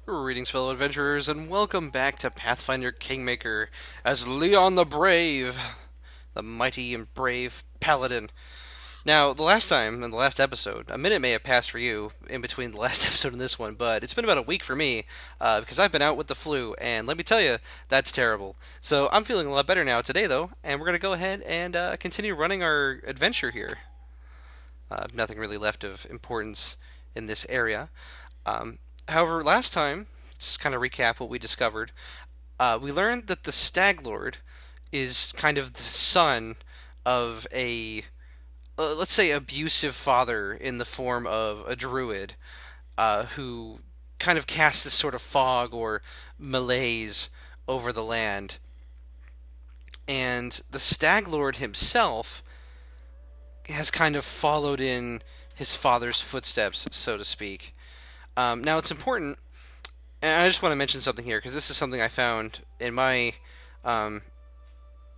Greetings, fellow adventurers, and welcome back to Pathfinder Kingmaker as Leon the Brave, the mighty and brave paladin. Now, the last time, in the last episode, a minute may have passed for you in between the last episode and this one, but it's been about a week for me because I've been out with the flu, and let me tell you, that's terrible. So I'm feeling a lot better now today, though, and we're going to go ahead and continue running our adventure here. Nothing really left of importance in this area. Um, However, last time, let's kind of recap what we discovered. We learned that the Stag Lord is kind of the son of a, let's say, abusive father in the form of a druid who kind of casts this sort of fog or malaise over the land. And the Stag Lord himself has kind of followed in his father's footsteps, so to speak. Now, it's important, and I just want to mention something here because this is something I found in my um,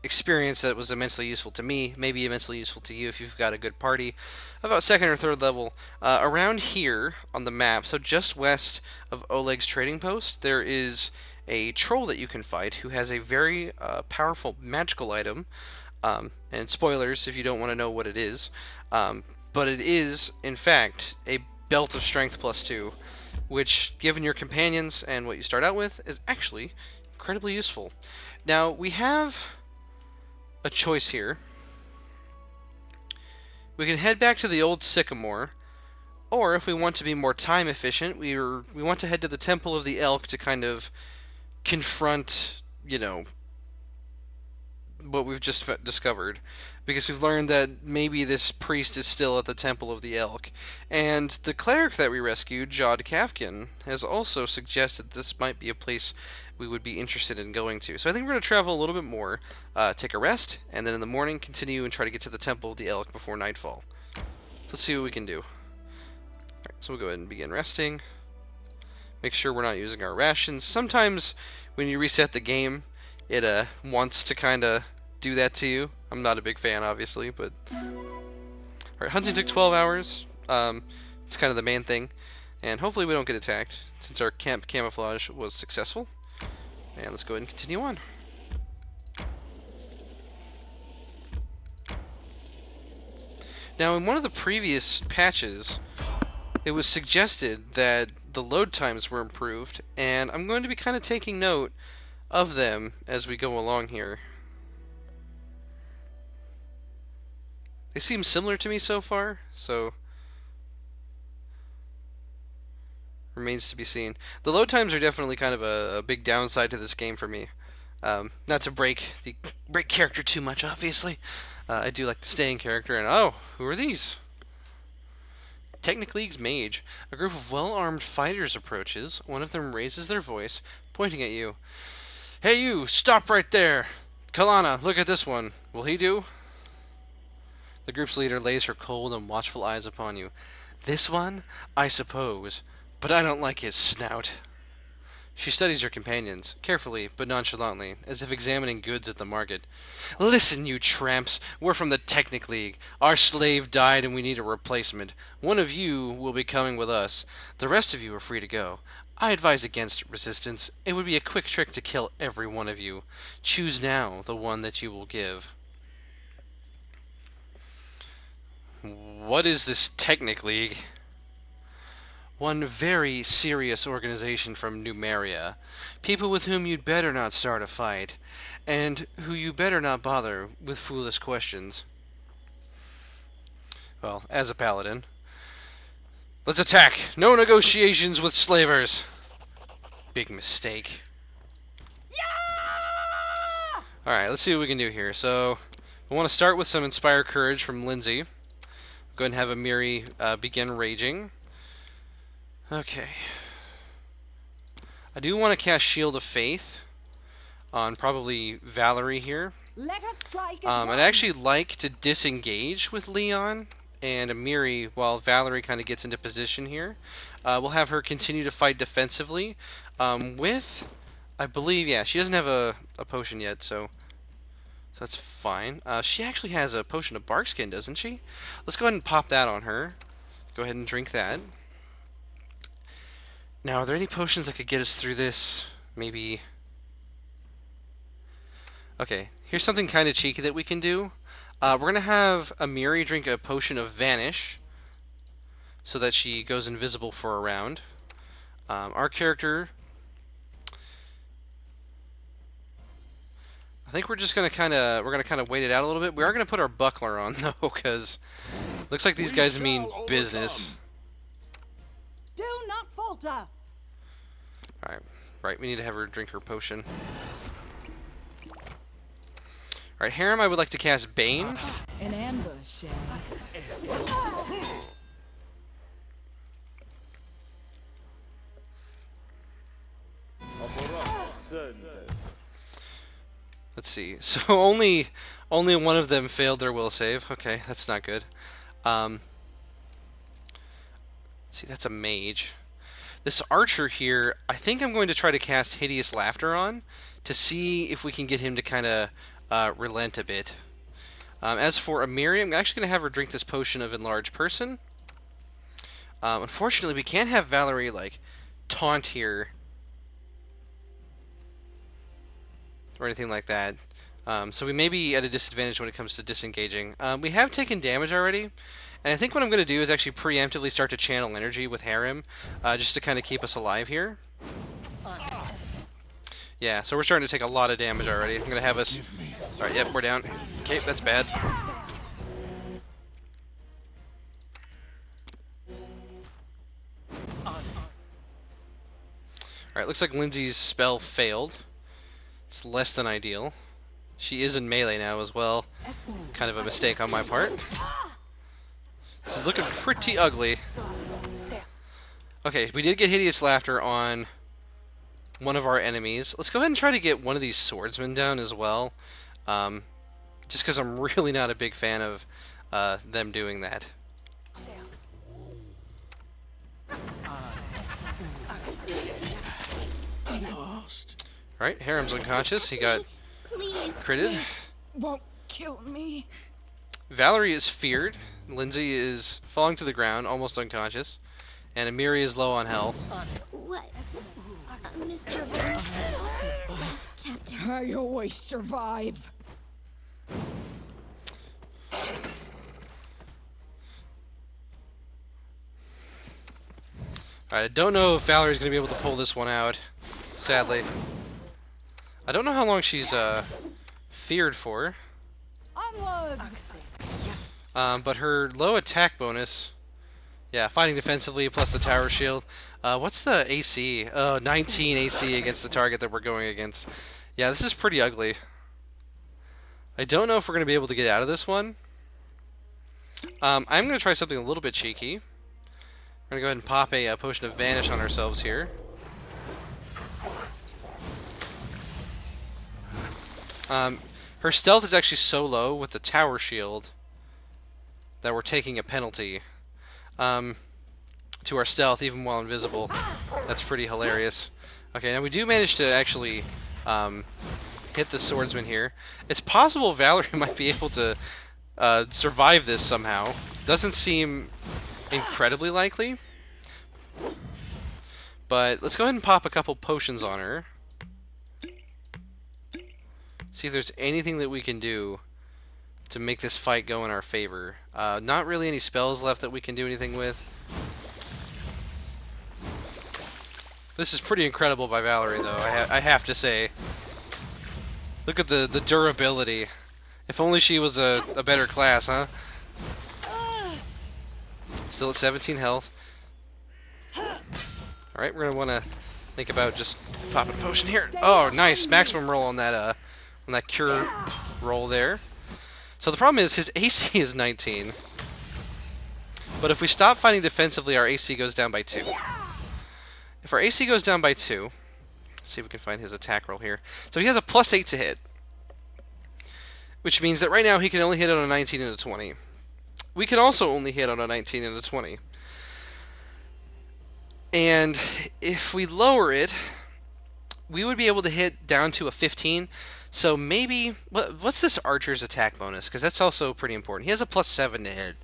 experience that was immensely useful to me, maybe immensely useful to you if you've got a good party. About second or third level, around here on the map, so just west of Oleg's trading post, there is a troll that you can fight who has a very powerful magical item. And spoilers if you don't want to know what it is. But it is, in fact, a belt of strength plus 2, which, given your companions and what you start out with, is actually incredibly useful. Now, we have a choice here. We can head back to the old Sycamore, or if we want to be more time efficient, we want to head to the Temple of the Elk to kind of confront, what we've just discovered, because we've learned that maybe this priest is still at the Temple of the Elk, and the cleric that we rescued, Jod Kafkin, has also suggested this might be a place we would be interested in going to. So I think we're going to travel a little bit more, take a rest, and then in the morning continue and try to get to the Temple of the Elk before nightfall. Let's see what we can do. Alright, so we'll go ahead and begin resting. Make sure we're not using our rations. Sometimes when you reset the game, it wants to kind of do that to you. I'm not a big fan, obviously, but... Alright, hunting took 12 hours. It's kind of the main thing. And hopefully we don't get attacked, since our camp camouflage was successful. And let's go ahead and continue on. Now, in one of the previous patches, it was suggested that the load times were improved, and I'm going to be kind of taking note of them as we go along here. They seem similar to me so far, so remains to be seen. The load times are definitely kind of a big downside to this game for me. Not to break character too much, obviously. I do like to stay in character, and oh, who are these? Technic League's mage. A group of well-armed fighters approaches. One of them raises their voice, pointing at you. Hey you, stop right there! Kalana, look at this one. Will he do? The group's leader lays her cold and watchful eyes upon you. This one? I suppose. But I don't like his snout. She studies her companions, carefully but nonchalantly, as if examining goods at the market. Listen, you tramps. We're from the Technic League. Our slave died and we need a replacement. One of you will be coming with us. The rest of you are free to go. I advise against resistance. It would be a quick trick to kill every one of you. Choose now the one that you will give. What is this Technic League? One very serious organization from Numeria. People with whom you'd better not start a fight, and who you better not bother with foolish questions. Well, as a paladin. Let's attack! No negotiations with slavers! Big mistake. Yeah! Alright, let's see what we can do here. So, we want to start with some Inspire Courage from Lindsay. Go ahead and have Amiri begin raging. Okay. I do want to cast Shield of Faith on probably Valerie here. Let us strike I'd actually like to disengage with Leon and Amiri while Valerie kind of gets into position here. We'll have her continue to fight defensively with, I believe, yeah, she doesn't have a potion yet, so that's fine. She actually has a potion of barkskin, doesn't she? Let's go ahead and pop that on her. Go ahead and drink that. Now, are there any potions that could get us through this? Maybe... Okay, here's something kind of cheeky that we can do. We're going to have Amiri drink a potion of vanish so that she goes invisible for a round. Our character... I think we're just going to kind of wait it out a little bit. We are going to put our buckler on though, because looks like these guys mean business. Do not falter. Alright, right, we need to have her drink her potion. Alright, Harem, I would like to cast Bane. An ambush. Let's see. So only one of them failed their will save. Okay, that's not good. Let's see, that's a mage. This archer here, I think I'm going to try to cast Hideous Laughter on to see if we can get him to kind of relent a bit. As for Amiri, I'm actually going to have her drink this potion of Enlarged Person. Unfortunately, we can't have Valerie, like, taunt here or anything like that. So we may be at a disadvantage when it comes to disengaging. We have taken damage already, and I think what I'm going to do is actually preemptively start to channel energy with Harem, just to kind of keep us alive here. Yeah, so we're starting to take a lot of damage already. I'm going to have us... Alright, yep, we're down. Okay, that's bad. Alright, looks like Lindsay's spell failed. It's less than ideal. She is in melee now as well. Kind of a mistake on my part. This is looking pretty ugly. Okay, we did get Hideous Laughter on one of our enemies. Let's go ahead and try to get one of these swordsmen down as well. Just because I'm really not a big fan of them doing that. Alright, Harem's unconscious. He got critted. Won't kill me. Valerie is feared. Lindsay is falling to the ground, almost unconscious. And Amiri is low on health. What? Mr. Last chapter. I always survive. Alright, I don't know if Valerie's going to be able to pull this one out, sadly. I don't know how long she's feared for. But her low attack bonus, yeah, fighting defensively plus the tower shield. What's the AC? 19 AC against the target that we're going against. Yeah, this is pretty ugly. I don't know if we're going to be able to get out of this one. I'm going to try something a little bit cheeky. We're going to go ahead and pop a potion of Vanish on ourselves here. Her stealth is actually so low with the tower shield that we're taking a penalty to our stealth even while invisible. That's pretty hilarious. Okay, now we do manage to actually hit the swordsman here. It's possible Valerie might be able to survive this somehow. Doesn't seem incredibly likely. But let's go ahead and pop a couple potions on her. See if there's anything that we can do to make this fight go in our favor. Not really any spells left that we can do anything with. This is pretty incredible by Valerie, though, I have to say. Look at the durability. If only she was a better class, huh? Still at 17 health. Alright, we're going to want to think about just popping a potion here. Oh, nice! Maximum roll on that cure roll there. So the problem is his AC is 19. But if we stop fighting defensively, our AC goes down by 2. If our AC goes down by 2, let's see if we can find his attack roll here. So he has a +8 to hit, which means that right now he can only hit on a 19 and a 20. We can also only hit on a 19 and a 20. And if we lower it, we would be able to hit down to a 15. So maybe... What's this archer's attack bonus? Because that's also pretty important. He has a +7 to hit.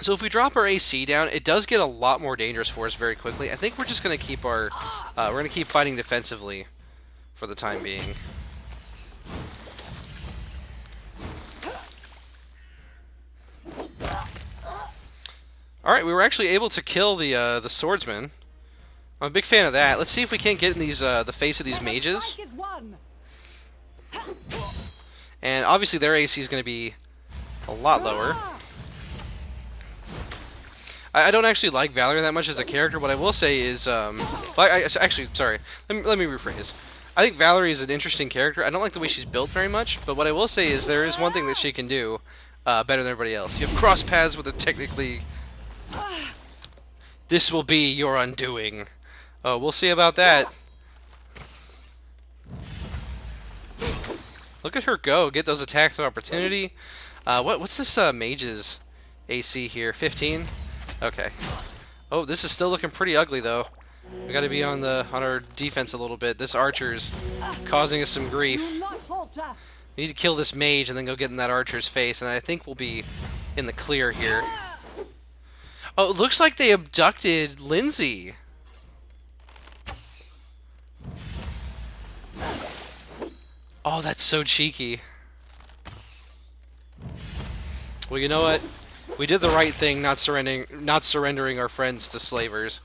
So if we drop our AC down, it does get a lot more dangerous for us very quickly. I think we're just going to keep our... we're going to keep fighting defensively for the time being. Alright, we were actually able to kill the swordsman. I'm a big fan of that. Let's see if we can't get in these the face of these mages. And obviously their AC is going to be a lot lower. I don't actually like Valerie that much as a character. What I will say is, actually, sorry, let me rephrase. I think Valerie is an interesting character. I don't like the way she's built very much, but what I will say is there is one thing that she can do better than everybody else. You have crossed paths with it technically. This will be your undoing. Oh, we'll see about that. Look at her go. Get those attacks of opportunity. What's this mage's AC here? 15? Okay. Oh, this is still looking pretty ugly though. We got to be on our defense a little bit. This archer's causing us some grief. We need to kill this mage and then go get in that archer's face, and I think we'll be in the clear here. Oh, it looks like they abducted Lindsay. Oh, that's so cheeky. Well, you know what? We did the right thing, not surrendering our friends to slavers.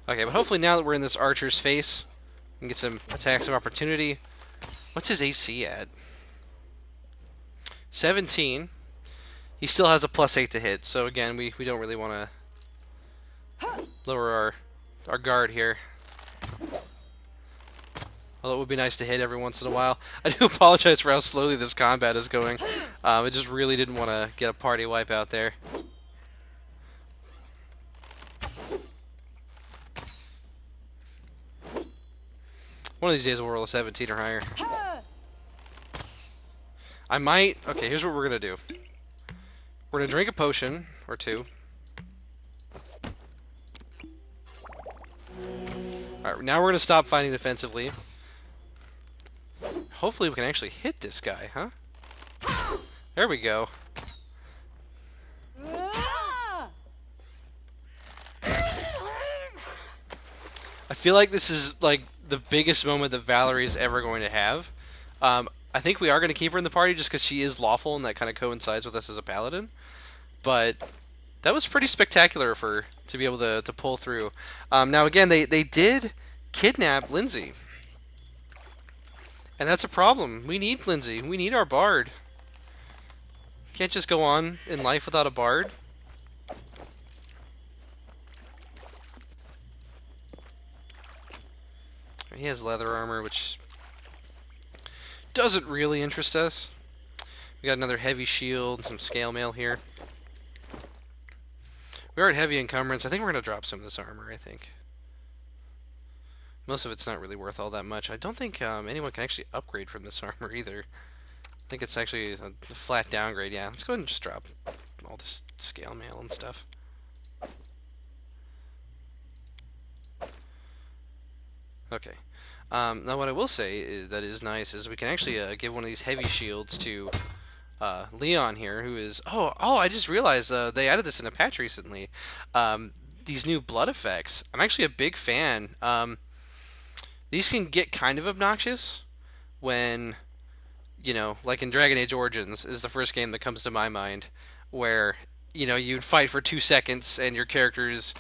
Okay, but hopefully now that we're in this archer's face, we can get some attacks of opportunity. What's his AC at? 17. He still has a +8 to hit, so again, we don't really want to lower our guard here. Although it would be nice to hit every once in a while. I do apologize for how slowly this combat is going. I just really didn't want to get a party wipe out there. One of these days we'll roll a 17 or higher. I might... Okay, here's what we're going to do. We're going to drink a potion, or two. Alright, now we're going to stop fighting defensively. Hopefully we can actually hit this guy, huh? There we go. I feel like this is like the biggest moment that Valerie's ever going to have. I think we are going to keep her in the party just because she is lawful and that kind of coincides with us as a paladin. But that was pretty spectacular for her to be able to pull through. Now again, they did kidnap Lindsay. And that's a problem. We need Lindsay. We need our bard. Can't just go on in life without a bard. He has leather armor, which doesn't really interest us. We got another heavy shield, some scale mail here. We are at heavy encumbrance. I think we're going to drop some of this armor, I think. Most of it's not really worth all that much. I don't think anyone can actually upgrade from this armor either. I think it's actually a flat downgrade. Yeah, let's go ahead and just drop all this scale mail and stuff. Okay. Now what I will say is that is nice is we can actually give one of these heavy shields to Leon here, who is... Oh, I just realized they added this in a patch recently. These new blood effects. I'm actually a big fan. These can get kind of obnoxious when, you know, like in Dragon Age Origins is the first game that comes to my mind, where, you know, you'd fight for 2 seconds and your character's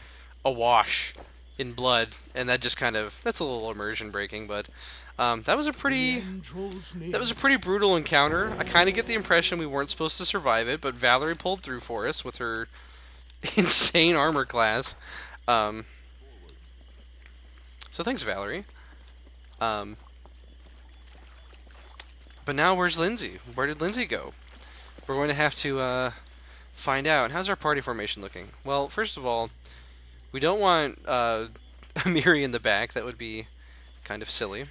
awash in blood, and that just kind of... That's a little immersion breaking, but that was a pretty brutal encounter. I kind of get the impression we weren't supposed to survive it, but Valerie pulled through for us with her insane armor class. So thanks, Valerie. But now where's Lindsay? Where did Lindsay go? We're going to have to find out. How's our party formation looking? Well, first of all, we don't want Amiri in the back. That would be kind of silly.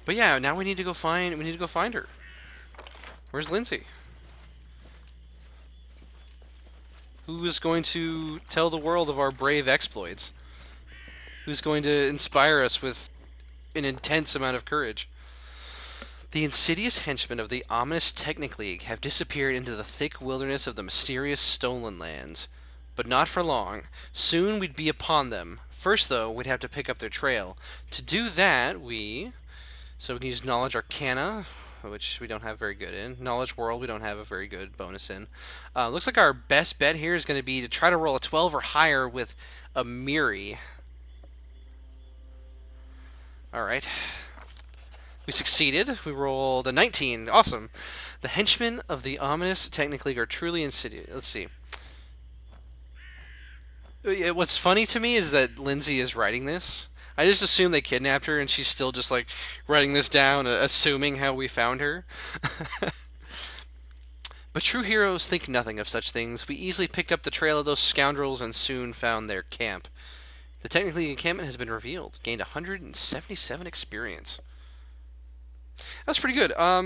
But yeah, now we need to go find her. Where's Lindsay? Who is going to tell the world of our brave exploits? Who's going to inspire us with an intense amount of courage? The insidious henchmen of the ominous Technic League have disappeared into the thick wilderness of the mysterious Stolen Lands. But not for long. Soon we'd be upon them. First, though, we'd have to pick up their trail. To do that, So we can use Knowledge Arcana, which we don't have very good in. Knowledge World, we don't have a very good bonus in. Looks like our best bet here is going to be to try to roll a 12 or higher with a Miri. Alright. We succeeded. We rolled a 19. Awesome. The henchmen of the ominous Technic League are truly insidious. Let's see. What's funny to me is that Lindsay is writing this. I just assume they kidnapped her and she's still just like writing this down, assuming how we found her. But true heroes think nothing of such things. We easily picked up the trail of those scoundrels and soon found their camp. The Technic League encampment has been revealed. Gained 177 experience. That's pretty good. I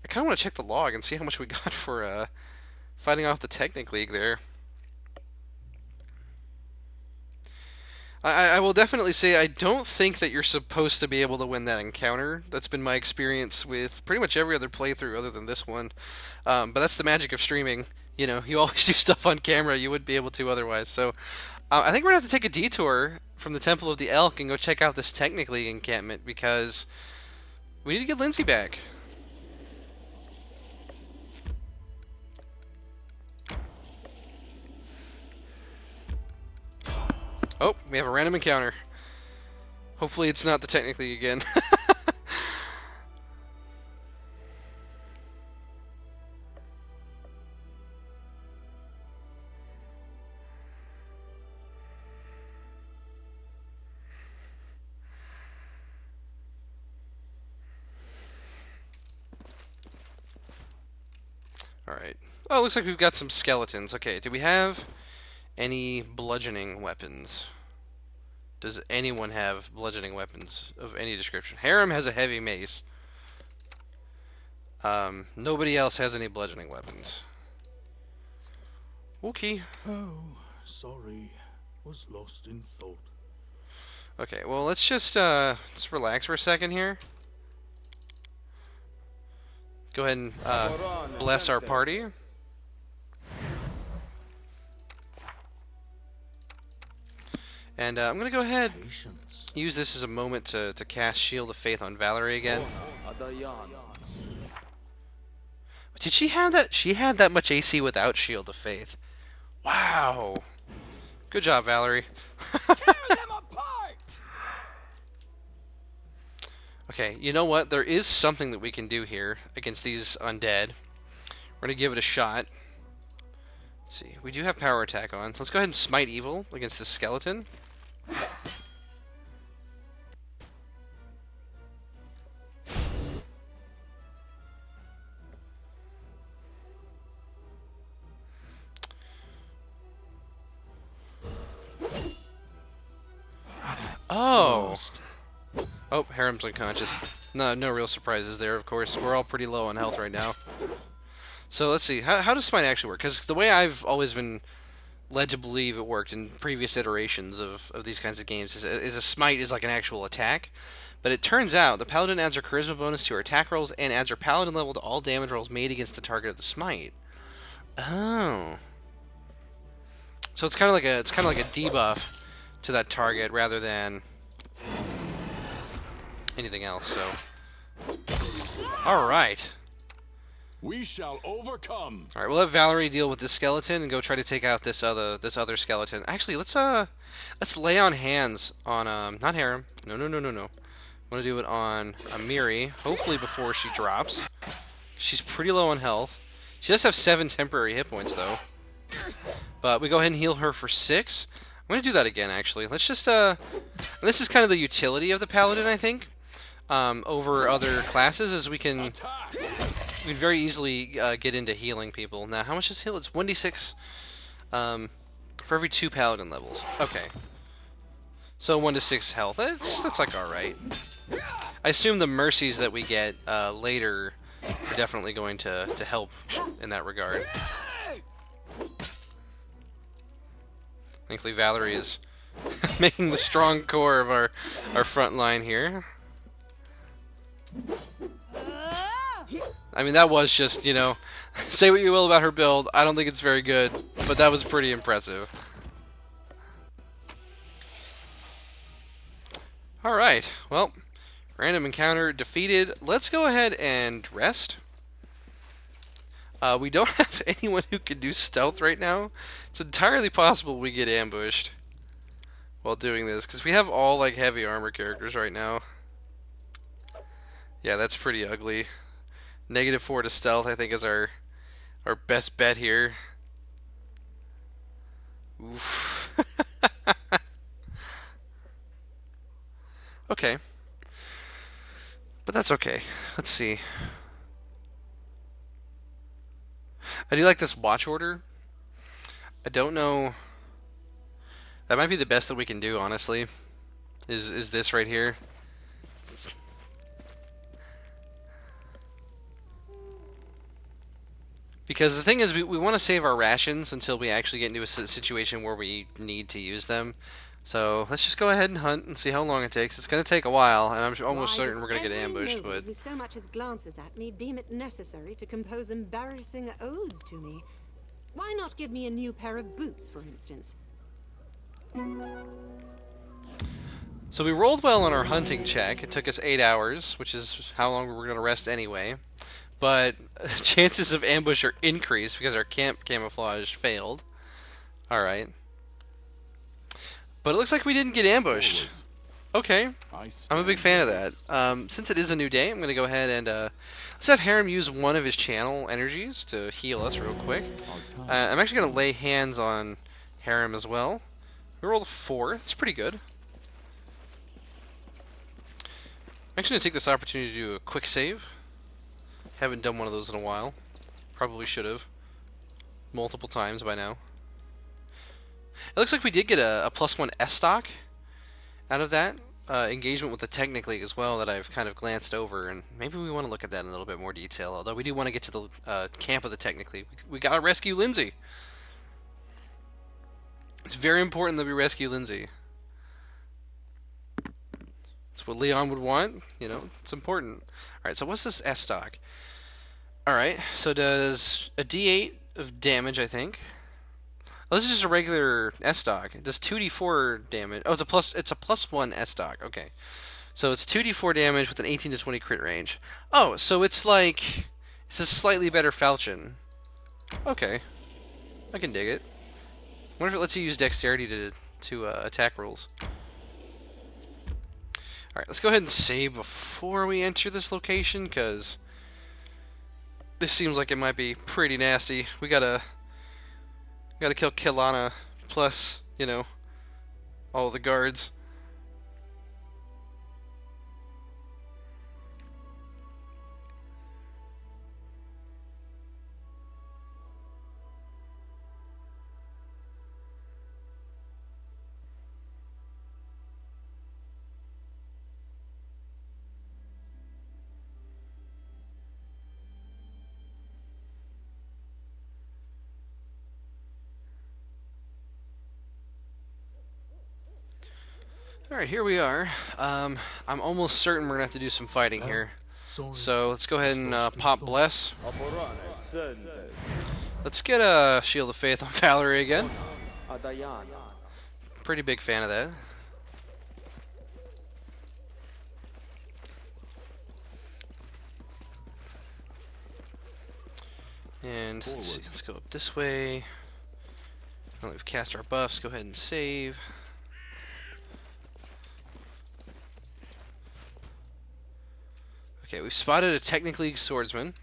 kind of want to check the log and see how much we got for fighting off the Technic League there. I will definitely say I don't think that you're supposed to be able to win that encounter. That's been my experience with pretty much every other playthrough other than this one. But that's the magic of streaming. You know, you always do stuff on camera you wouldn't be able to otherwise. So I think we're going to have to take a detour from the Temple of the Elk and go check out this Technic League encampment because we need to get Lindsay back. Oh, we have a random encounter. Hopefully it's not the Technic League again. Alright. Oh, looks like we've got some skeletons. Okay, do we have any bludgeoning weapons? Does anyone have bludgeoning weapons of any description? Harem has a heavy mace. Nobody else has any bludgeoning weapons. Okay. Oh, sorry. Was lost in thought. Okay, well, let's relax for a second here. Go ahead and bless our party. And I'm going to go ahead use this as a moment to cast Shield of Faith on Valerie again. Did she have that? She had that much AC without Shield of Faith. Wow. Good job, Valerie. Tear them apart! Okay, you know what? There is something that we can do here against these undead. We're going to give it a shot. Let's see. We do have power attack on. So let's go ahead and smite evil against this skeleton. Oh! Oh, Harem's unconscious. No real surprises there, of course. We're all pretty low on health right now. So let's see. How does smite actually work? Because the way I've always been led to believe it worked in previous iterations of these kinds of games is a smite is like an actual attack. But it turns out the paladin adds her charisma bonus to her attack rolls and adds her paladin level to all damage rolls made against the target of the smite. Oh. So it's kind of like a debuff to that target rather than anything else. So all right. We shall overcome. All right, we'll let Valerie deal with this skeleton and go try to take out this other skeleton. Actually, let's lay on hands on not Harem. No. I want to do it on Amiri. Hopefully before she drops. She's pretty low on health. She does have 7 temporary hit points though. But we go ahead and heal her for 6. I'm going to do that again. Actually, let's just this is kind of the utility of the paladin, I think, over other classes, as we can very easily get into healing people. Now, how much is heal? It's 1d6 for every 2 paladin levels. Okay. So 1 to 6 health. That's like alright. I assume the mercies that we get later are definitely going to help in that regard. Thankfully, Valerie is making the strong core of our front line here. I mean, that was just, you know, say what you will about her build. I don't think it's very good, but that was pretty impressive. Alright, well, random encounter defeated. Let's go ahead and rest. We don't have anyone who can do stealth right now. It's entirely possible we get ambushed while doing this, because we have all, like, heavy armor characters right now. Yeah, that's pretty ugly. -4 to stealth, I think, is our best bet here. Oof. Okay. But that's okay. Let's see. I do like this watch order. I don't know. That might be the best that we can do, honestly. Is this right here? Because the thing is, we want to save our rations until we actually get into a situation where we need to use them. So let's just go ahead and hunt and see how long it takes. It's going to take a while, and I'm almost certain we're going to get ambushed. But who so much as glances at me deem it necessary to compose embarrassing odes to me. Why not give me a new pair of boots, for instance? so we rolled well on our hunting check. It took us 8 hours, which is how long we were going to rest anyway. But chances of ambush are increased because our camp camouflage failed. All right. But it looks like we didn't get ambushed. Okay. I'm a big fan of that. Since it is a new day, I'm going to go ahead and let's have Harem use one of his channel energies to heal us real quick. I'm actually going to lay hands on Harem as well. We rolled a 4. That's pretty good. I'm actually going to take this opportunity to do a quick save. Haven't done one of those in a while. Probably should have. Multiple times by now. It looks like we did get a +1 S stock out of that. Engagement with the Technic as well that I've kind of glanced over, and maybe we want to look at that in a little bit more detail, although we do want to get to the camp of the Technic. We gotta rescue Lindsay. It's very important that we rescue Lindsay. It's what Leon would want, you know, it's important. Alright, so what's this S stock? Alright, so does a D8 of damage, I think. Oh, this is just a regular S stock. It does 2d4 damage. Oh, it's a +1 S stock. Okay. So it's 2d4 damage with an 18 to 20 crit range. Oh, so it's like it's a slightly better falchion. Okay. I can dig it. What if it lets you use dexterity to attack rolls? Alright, let's go ahead and save before we enter this location, because this seems like it might be pretty nasty. We gotta kill Kilana, plus, you know, all the guards. Alright, here we are. I'm almost certain we're going to have to do some fighting here. Sorry. So let's go ahead and pop Bless. Let's get a Shield of Faith on Valerie again. Pretty big fan of that. And let's see, let's go up this way. Now that we've cast our buffs, go ahead and save. Okay, we've spotted a Technic League swordsman,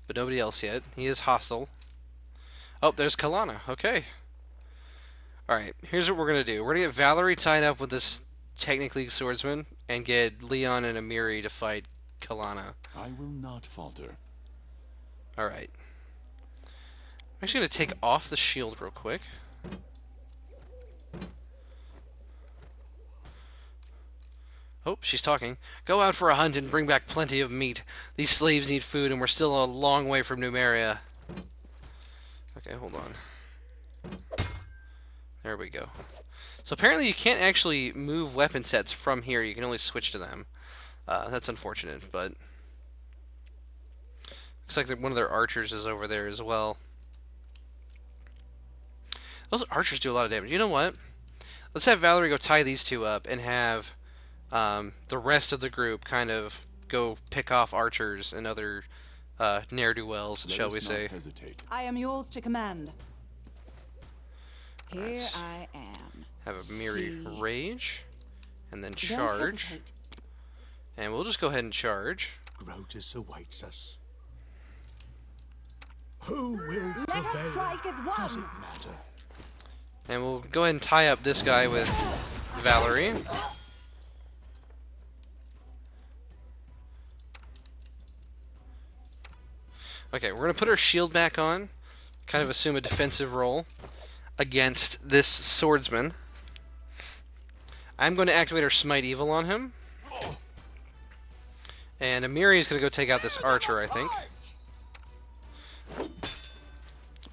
but nobody else yet. He is hostile. Oh, there's Kalana. Okay. Alright, here's what we're going to do. We're going to get Valerie tied up with this Technic League swordsman and get Leon and Amiri to fight Kalana. I will not falter. Alright. I'm actually going to take off the shield real quick. Oh, she's talking. Go out for a hunt and bring back plenty of meat. These slaves need food and we're still a long way from Numeria. Okay, hold on. There we go. So apparently you can't actually move weapon sets from here. You can only switch to them. That's unfortunate, but Looks like one of their archers is over there as well. Those archers do a lot of damage. You know what? Let's have Valerie go tie these two up and have the rest of the group kind of go pick off archers and other ne'er-do-wells, shall we say. I am yours to command. Here Right. I am. Have a Miri See. rage, and then Don't charge. hesitate. And we'll just go ahead and charge. Grotus awaits us. Who will Let us prevail? strike as one. Doesn't matter. And we'll go ahead and tie up this guy with Valerie. Okay, we're going to put our shield back on. Kind of assume a defensive role against this swordsman. I'm going to activate our Smite Evil on him. And Amiri is going to go take out this archer, I think.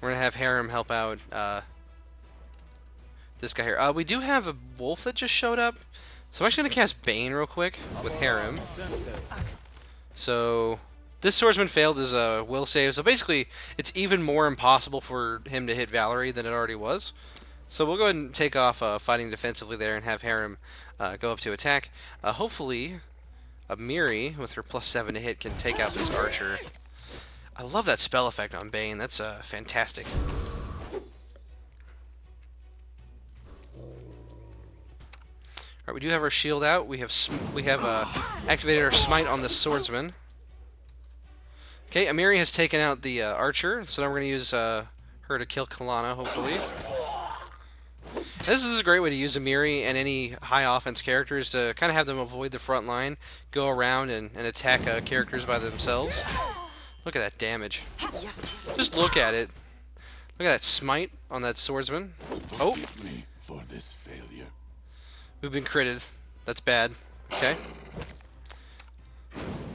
We're going to have Harem help out this guy here. We do have a wolf that just showed up. So I'm actually going to cast Bane real quick with Harem. So this swordsman failed his will save. So basically, it's even more impossible for him to hit Valerie than it already was. So we'll go ahead and take off fighting defensively there and have Harem go up to attack. Hopefully, Amiri, with her +7 to hit, can take out this archer. I love that spell effect on Bane. That's fantastic. Alright, we do have our shield out. We have activated our smite on the swordsman. Okay, Amiri has taken out the archer, so now we're going to use her to kill Kalana, hopefully. This is a great way to use Amiri and any high offense characters to kind of have them avoid the front line, go around and attack characters by themselves. Look at that damage. Just look at it. Look at that smite on that swordsman. Oh, Me for this failure. we've been critted. That's bad. Okay.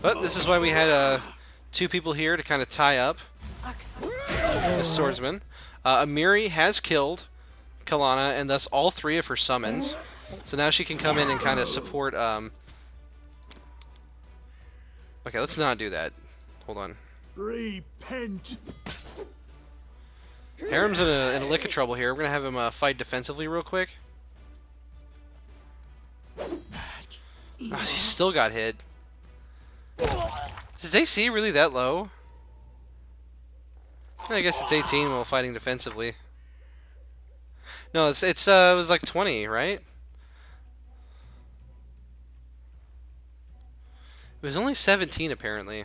But this is why we had two people here to kind of tie up this swordsman. Amiri has killed Kalana, and thus all three of her summons. So now she can come in and kind of support. Okay, let's not do that. Hold on. Repent. Harem's in a lick of trouble here. We're gonna have him fight defensively real quick. Oh, he still got hit. Is his AC really that low? I guess it's 18 while fighting defensively. No, it was like 20, right? It was only 17 apparently.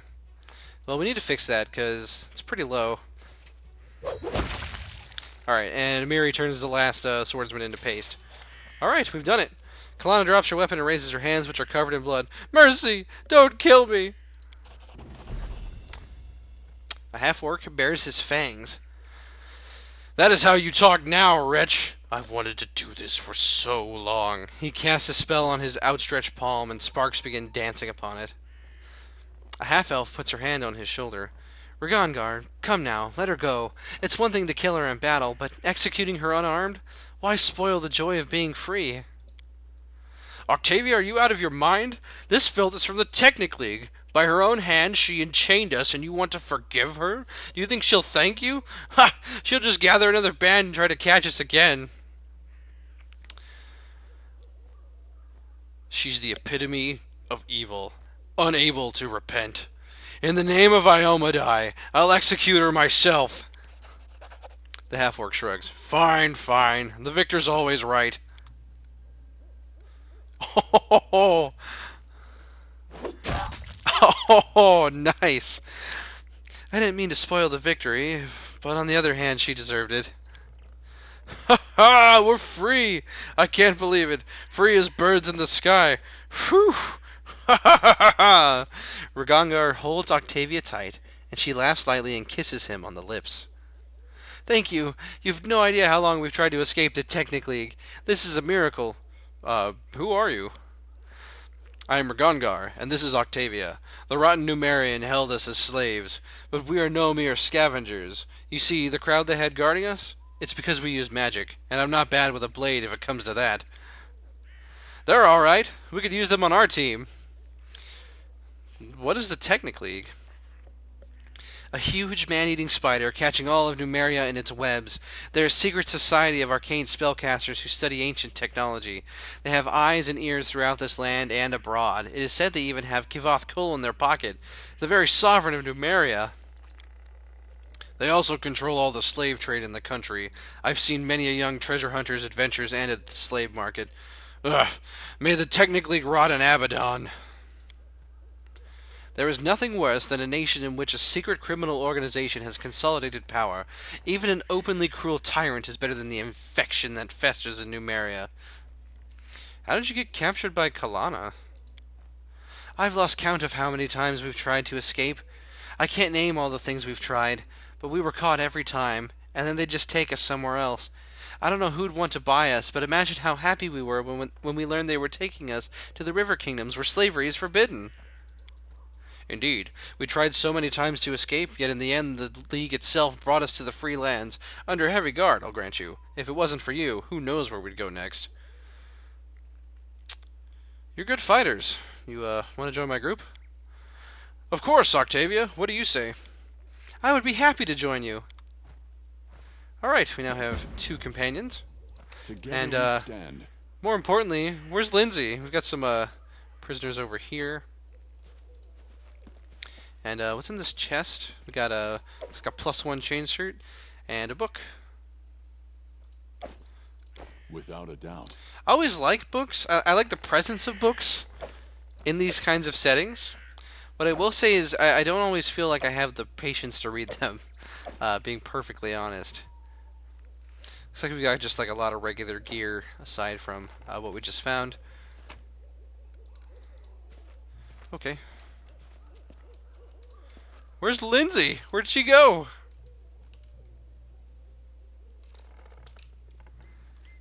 Well, we need to fix that because it's pretty low. Alright, and Amiri turns the last swordsman into paste. Alright, we've done it. Kalana drops her weapon and raises her hands, which are covered in blood. Mercy! Don't kill me! A half-orc bares his fangs. That is how you talk now, wretch! I've wanted to do this for so long. He casts a spell on his outstretched palm, and sparks begin dancing upon it. A half-elf puts her hand on his shoulder. Ragongar, come now, let her go. It's one thing to kill her in battle, but executing her unarmed? Why spoil the joy of being free? Octavia, are you out of your mind? This filth is from the Technic League. By her own hand, she enchained us, and you want to forgive her? Do you think she'll thank you? Ha! She'll just gather another band and try to catch us again. She's the epitome of evil, unable to repent. In the name of Iomadai, I'll execute her myself. The half-orc shrugs. Fine, fine. The victor's always right. Oh, oh, nice. I didn't mean to spoil the victory, but on the other hand, she deserved it. Ha ha! We're free! I can't believe it. Free as birds in the sky. Whew! Ha ha ha ha! Ragongar holds Octavia tight, and she laughs lightly and kisses him on the lips. Thank you. You've no idea how long we've tried to escape the Technic League. This is a miracle. Who are you? I am Ragongar, and this is Octavia. The rotten Numerian held us as slaves, but we are no mere scavengers. You see, the crowd they had guarding us? It's because we use magic, and I'm not bad with a blade if it comes to that. They're alright. We could use them on our team. What is the Technic League? A huge man-eating spider catching all of Numeria in its webs. They're a secret society of arcane spellcasters who study ancient technology. They have eyes and ears throughout this land and abroad. It is said they even have Kivoth Kul in their pocket, the very sovereign of Numeria. They also control all the slave trade in the country. I've seen many a young treasure hunter's adventures and at the slave market. Ugh, may the technically rot in Abaddon. There is nothing worse than a nation in which a secret criminal organization has consolidated power. Even an openly cruel tyrant is better than the infection that festers in Numeria. How did you get captured by Kalana? I've lost count of how many times we've tried to escape. I can't name all the things we've tried, but we were caught every time, and then they'd just take us somewhere else. I don't know who'd want to buy us, but imagine how happy we were when we learned they were taking us to the river kingdoms where slavery is forbidden. Indeed, we tried so many times to escape, yet in the end the League itself brought us to the free lands, under heavy guard, I'll grant you. If it wasn't for you, who knows where we'd go next. You're good fighters. You, want to join my group? Of course, Octavia. What do you say? I would be happy to join you. Alright, we now have 2 companions. Together And, we stand. more importantly, where's Lindsay? We've got some, prisoners over here. And what's in this chest? We got it's got +1 chain shirt and a book. Without a doubt. I always like books. I like the presence of books in these kinds of settings. What I will say is I don't always feel like I have the patience to read them, being perfectly honest. Looks like we've got just like a lot of regular gear aside from what we just found. Okay. Where's Lindsay? Where'd she go?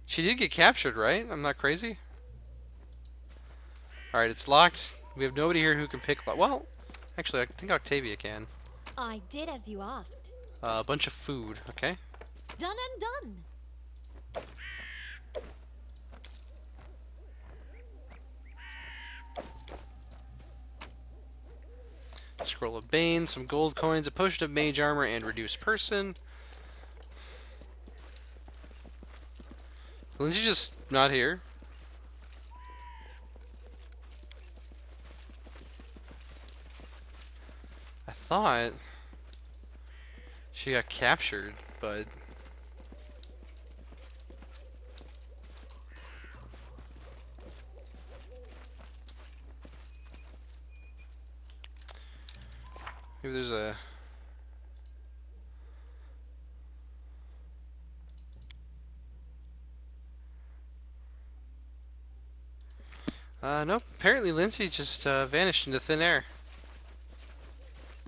She did get captured, right? I'm not crazy? Alright, it's locked. We have nobody here who can pick... Well, actually, I think Octavia can. I did as you asked. A bunch of food, okay? Done and done. Scroll of Bane, some gold coins, a potion of mage armor, and reduced person. Lindsay just not here. I thought she got captured, but... Maybe there's a... nope. Apparently Lindsay just vanished into thin air.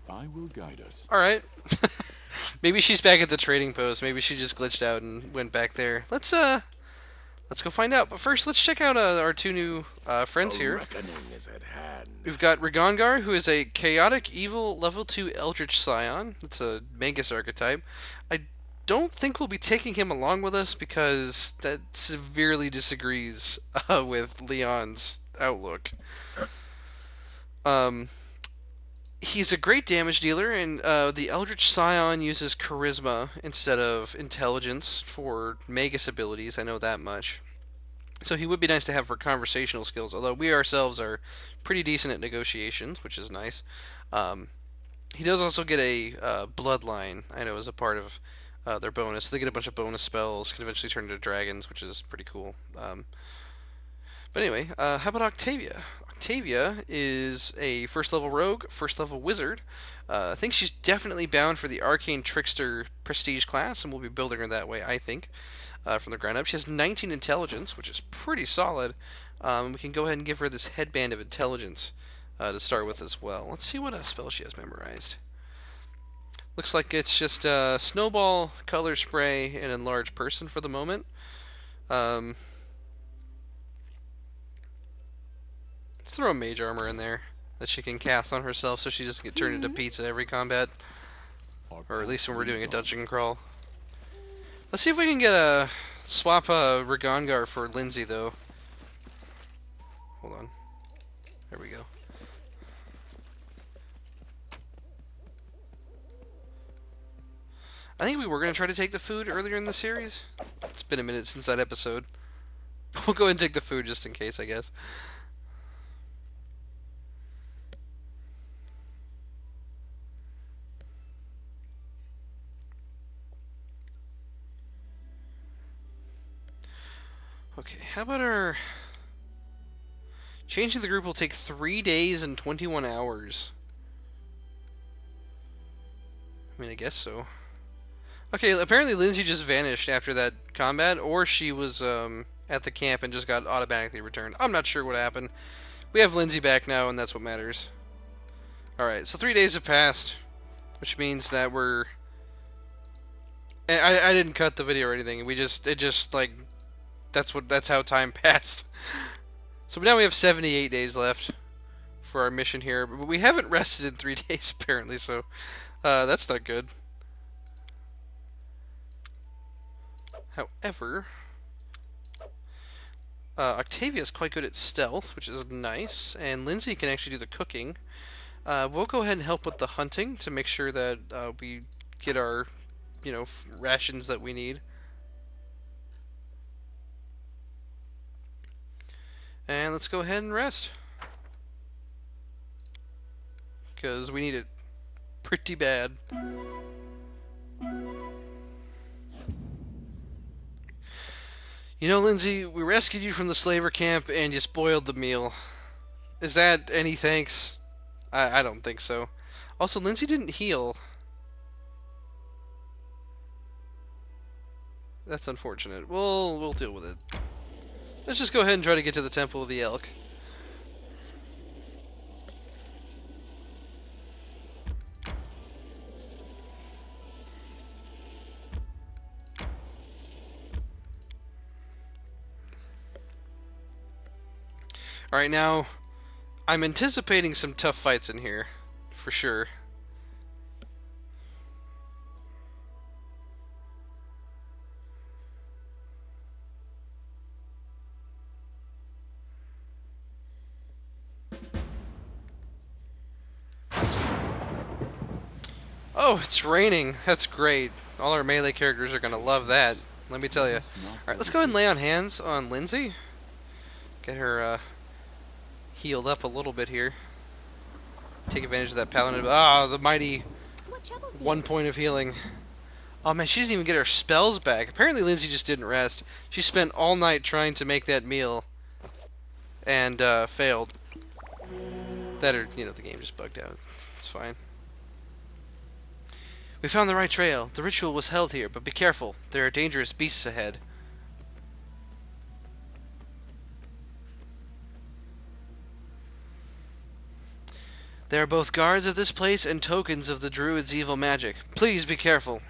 I will guide us. Alright. Maybe she's back at the trading post. Maybe she just glitched out and went back there. Let's go find out. But first, let's check out our 2 new friends here. Reckoning is at hand. We've got Rigongar, who is a chaotic evil level 2 Eldritch Scion. That's a Magus archetype. I don't think we'll be taking him along with us because that severely disagrees with Leon's outlook. He's a great damage dealer, and the Eldritch Scion uses Charisma instead of Intelligence for Magus abilities. I know that much. So he would be nice to have for conversational skills, although we ourselves are pretty decent at negotiations, which is nice. He does also get a Bloodline, I know, as a part of their bonus. They get a bunch of bonus spells, can eventually turn into dragons, which is pretty cool. But anyway, how about Octavia? Octavia is a first-level rogue, first-level wizard. I think she's definitely bound for the Arcane Trickster prestige class, and we'll be building her that way, I think, from the ground up. She has 19 intelligence, which is pretty solid. We can go ahead and give her this headband of intelligence to start with as well. Let's see what spell she has memorized. Looks like it's just Snowball, Color Spray, and Enlarge Person for the moment. Let's throw a Mage Armor in there that she can cast on herself so she doesn't get turned into pizza every combat. Or at least when we're doing a dungeon crawl. Let's see if we can get a swap Rigongar for Lindsay, though. Hold on. There we go. I think we were going to try to take the food earlier in the series. It's been a minute since that episode. We'll go ahead and take the food just in case, I guess. Okay, how about our... Changing the group will take 3 days and 21 hours. I mean, I guess so. Okay, apparently Lindsay just vanished after that combat, or she was at the camp and just got automatically returned. I'm not sure what happened. We have Lindsay back now, and that's what matters. Alright, so 3 days have passed, which means that we're... I didn't cut the video or anything. It just like... That's how time passed. So now we have 78 days left for our mission here, but we haven't rested in 3 days apparently, so that's not good. However, Octavia's quite good at stealth, which is nice, and Lindsay can actually do the cooking. We'll go ahead and help with the hunting to make sure that we get our, rations that we need. And let's go ahead and rest. Because we need it pretty bad. You know, Lindsay, we rescued you from the slaver camp and you spoiled the meal. Is that any thanks? I don't think so. Also, Lindsay didn't heal. That's unfortunate. We'll deal with it. Let's just go ahead and try to get to the Temple of the Elk. Alright, now, I'm anticipating some tough fights in here, for sure. Oh, it's raining. That's great. All our melee characters are going to love that. Let me tell you. Alright, let's go ahead and lay on hands on Lindsay. Get her healed up a little bit here. Take advantage of that paladin. Ah, the mighty 1 point of healing. Oh man, she didn't even get her spells back. Apparently Lindsay just didn't rest. She spent all night trying to make that meal. And failed. That or, the game just bugged out. It's fine. We found the right trail. The ritual was held here, but be careful. There are dangerous beasts ahead. They are both guards of this place and tokens of the druid's evil magic. Please be careful.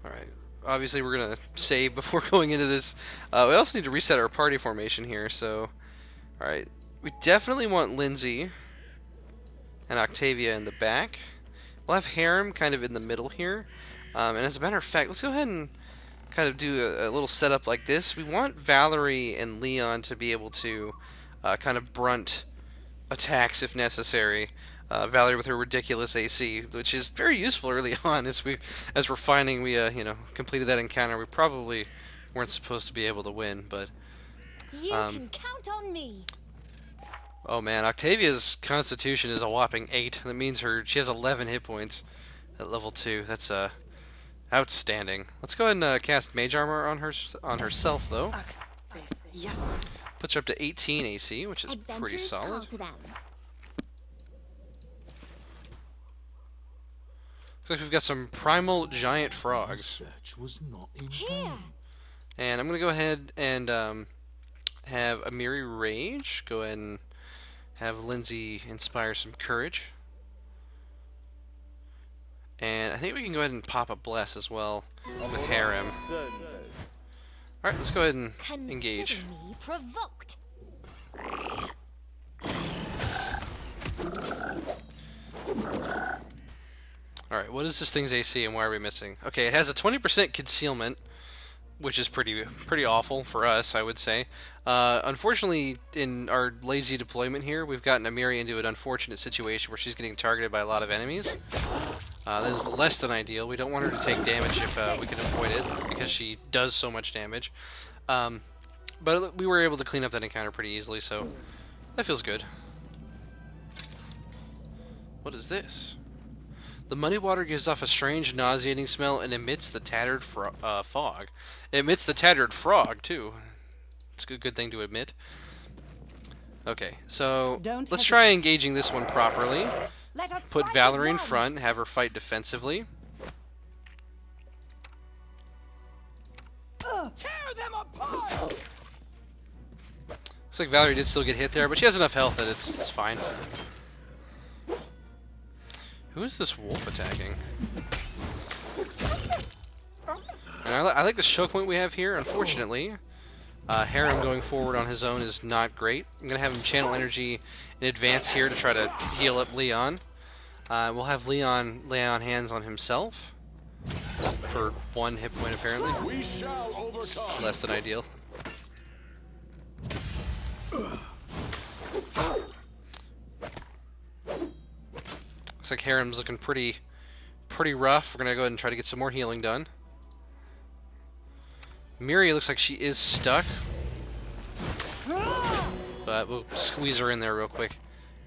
Alright. Obviously we're going to save before going into this. We also need to reset our party formation here, so... Alright. We definitely want Lindsay and Octavia in the back. We'll have Harem kind of in the middle here. And as a matter of fact, let's go ahead and kind of do a little setup like this. We want Valerie and Leon to be able to kind of brunt attacks if necessary. Valerie with her ridiculous AC, which is very useful early on as we're finding we completed that encounter. We probably weren't supposed to be able to win, but You can count on me. oh man, Octavia's Constitution is a whopping 8. That means she has 11 hit points at level 2. That's outstanding. Let's go ahead and cast Mage Armor on herself, though. Yes. Puts her up to 18 AC, which is pretty Adventures solid. call to them. Looks like we've got some primal giant frogs. Search was not in Here. vain. And I'm going to go ahead and have Amiri Rage. Go ahead and have Lindsay inspire some courage. And I think we can go ahead and pop a Bless as well with Harem. Alright, let's go ahead and engage. Consider me provoked. Alright, what is this thing's AC and why are we missing? Okay, it has a 20% concealment, which is pretty awful for us, I would say. Unfortunately, in our lazy deployment here, we've gotten Amiri into an unfortunate situation where she's getting targeted by a lot of enemies. That is less than ideal. We don't want her to take damage if we can avoid it, because she does so much damage. But we were able to clean up that encounter pretty easily, so that feels good. What is this? The muddy water gives off a strange, nauseating smell and emits the tattered fog. It emits the tattered frog, too. It's a good thing to admit. Okay, so let's try engaging this one properly. Put Valerie in front, have her fight defensively. Tear them apart! Looks like Valerie did still get hit there, but she has enough health that it's fine. Who is this wolf attacking? And I like the choke point we have here. Unfortunately, Harem going forward on his own is not great. I'm going to have him channel energy in advance here to try to heal up Leon. We'll have Leon lay on hands on himself for 1 hit point apparently. We shall It's overcome. less than ideal. Looks like Harem's looking pretty rough. We're gonna go ahead and try to get some more healing done. Miri looks like she is stuck, but we'll squeeze her in there real quick.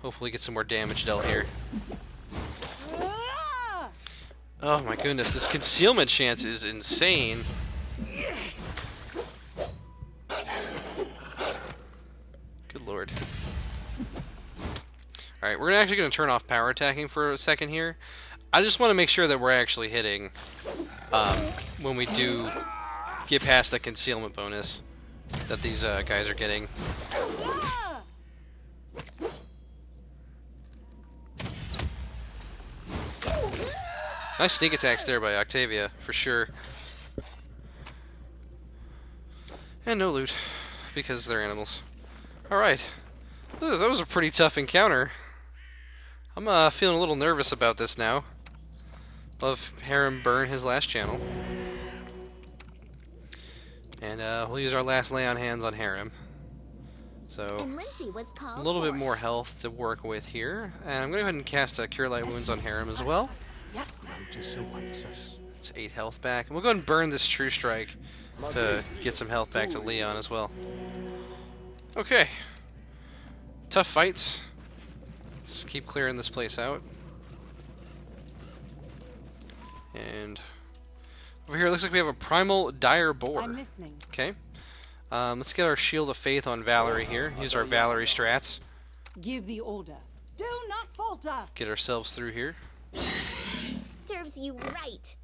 Hopefully get some more damage dealt here. Oh my goodness, this concealment chance is insane. Good lord. Alright, we're actually going to turn off power attacking for a second here. I just want to make sure that we're actually hitting when we do get past the concealment bonus that these guys are getting. Nice sneak attacks there by Octavia, for sure. And no loot, because they're animals. Alright. That was a pretty tough encounter. I'm feeling a little nervous about this now. I'll have Harem burn his last channel. And we'll use our last lay on hands on Harem. So, And Lindsay was called a little bit for. more health to work with here. And I'm going to go ahead and cast Cure Light Wounds on Harem as well. Yes. Notice awaits us. It's 8 health back. And we'll go ahead and burn this True Strike to get some health back to Leon as well. Okay. Tough fights. Let's keep clearing this place out. And over here, it looks like we have a Primal Dire Boar. I'm listening. Okay. Let's get our Shield of Faith on Valerie here. Use our Valerie strats. Give the order. Do not falter. Get ourselves through here. Serves you right.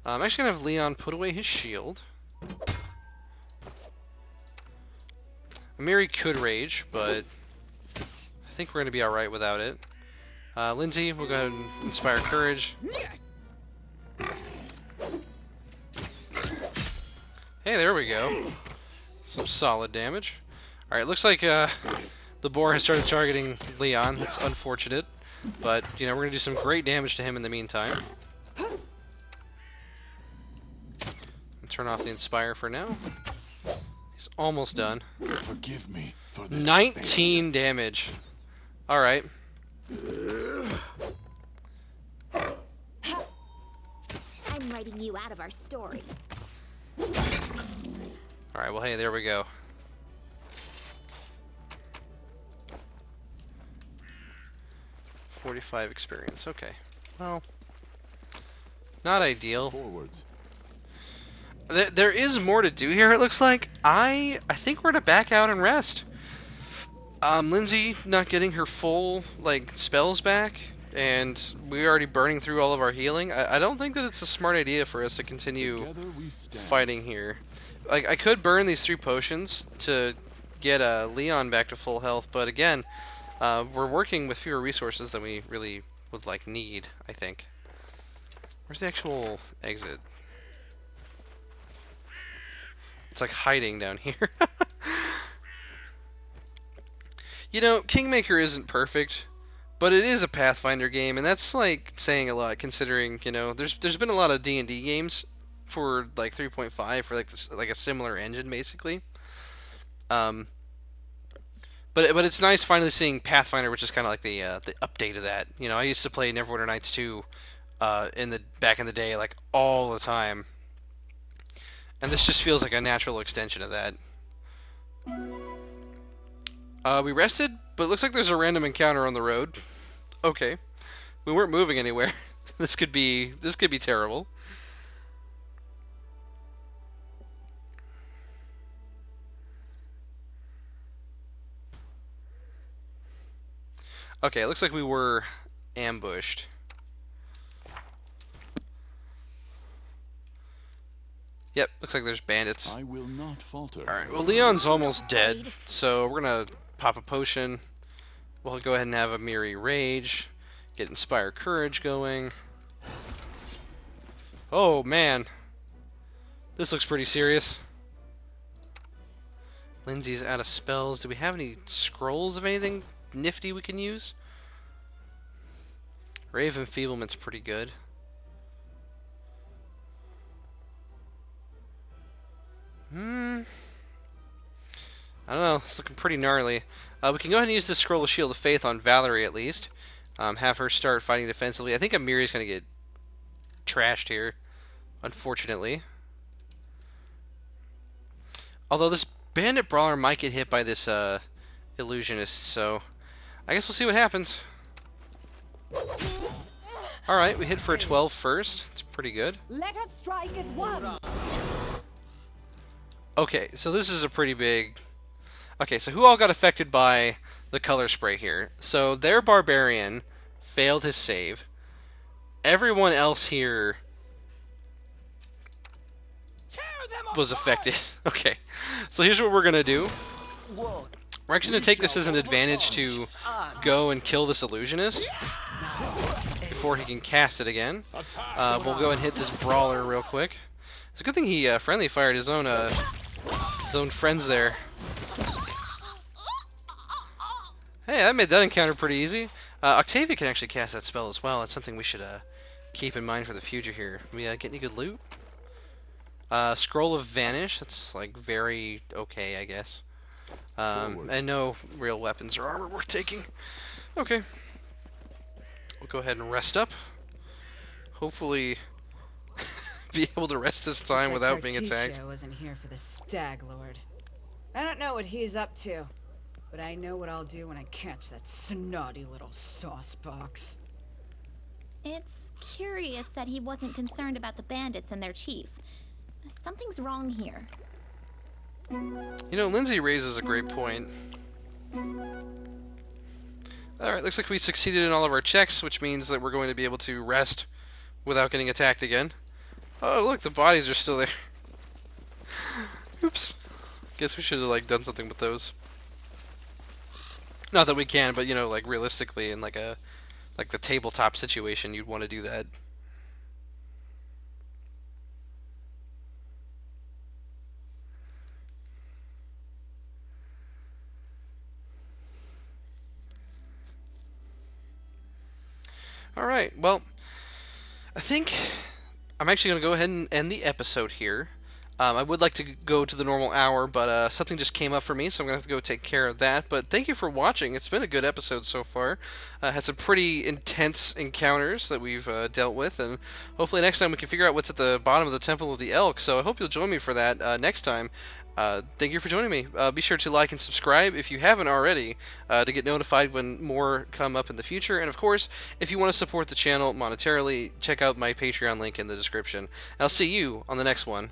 I'm actually going to have Leon put away his shield. Amiri could rage, but I think we're going to be alright without it. Lindsay, we'll go ahead and inspire courage. Hey, there we go. Some solid damage. Alright, looks like the boar has started targeting Leon. That's unfortunate. But, you know, we're going to do some great damage to him in the meantime. Turn off the Inspire for now. He's almost done. Forgive me for this. 19 damage. Alright. I'm writing you out of our story. Alright, well, hey, there we go. $45 experience. Okay. Well, not ideal. Forwards. There is more to do here, it looks like. I think we're to back out and rest. Lindsay not getting her full, like, spells back, and we're already burning through all of our healing. I don't think that it's a smart idea for us to continue Together we stand. fighting here. Like, I could burn these 3 potions to get Leon back to full health, but again, we're working with fewer resources than we really would, like, need, I think. Where's the actual exit? It's like hiding down here. You know, Kingmaker isn't perfect, but it is a Pathfinder game, and that's like saying a lot considering, you know, there's been a lot of D&D games for like 3.5 for like this, like a similar engine basically. Um, but it's nice finally seeing Pathfinder, which is kind of like the update of that. You know, I used to play Neverwinter Nights 2 back in the day, like all the time, and this just feels like a natural extension of that. We rested, but it looks like there's a random encounter on the road. Okay, we weren't moving anywhere. This could be terrible. Okay, it looks like we were ambushed. Yep, looks like there's bandits. I will not falter. Alright, well, Leon's almost dead, so we're gonna pop a potion. We'll go ahead and have a Miri Rage. Get Inspire Courage going. Oh, man. This looks pretty serious. Lindsay's out of spells. Do we have any scrolls of anything nifty we can use? Ray of Enfeeblement's pretty good. I don't know. It's looking pretty gnarly. We can go ahead and use this Scroll of Shield of Faith on Valerie, at least. Have her start fighting defensively. I think Amiri's going to get trashed here, unfortunately. Although this Bandit Brawler might get hit by this Illusionist, so I guess we'll see what happens. Alright, we hit for a 12 first. It's pretty good. Let us strike as one. Okay, so this is a pretty big... Okay, so who all got affected by the color spray here? So their Barbarian failed his save. Everyone else here was affected. Okay, so here's what we're going to do. We're actually going to take this as an advantage to go and kill this Illusionist before he can cast it again. We'll go and hit this Brawler real quick. It's a good thing he friendly fired his own friends there. Hey, that made that encounter pretty easy. Octavia can actually cast that spell as well. That's something we should keep in mind for the future here. We get any good loot? Scroll of Vanish. That's like very okay, I guess. And no real weapons or armor worth taking. Okay. We'll go ahead and rest up. Hopefully be able to rest this time without being attacked. I wasn't here for the Stag Lord. I don't know what he's up to, but I know what I'll do when I catch that snotty little sauce box. It's curious that he wasn't concerned about the bandits and their chief. Something's wrong here. You know, Lindsay raises a great point. Alright, looks like we succeeded in all of our checks, which means that we're going to be able to rest without getting attacked again. Oh, look, the bodies are still there. Oops. Guess we should have, like, done something with those. Not that we can, but, you know, like, realistically, in, like, the tabletop situation, you'd want to do that. Alright, well, I think I'm actually going to go ahead and end the episode here. I would like to go to the normal hour, but something just came up for me, so I'm going to have to go take care of that. But thank you for watching. It's been a good episode so far. Had some pretty intense encounters that we've dealt with, and hopefully next time we can figure out what's at the bottom of the Temple of the Elk. So I hope you'll join me for that next time. Thank you for joining me. Be sure to like and subscribe if you haven't already to get notified when more come up in the future. And of course, if you want to support the channel monetarily, check out my Patreon link in the description. I'll see you on the next one.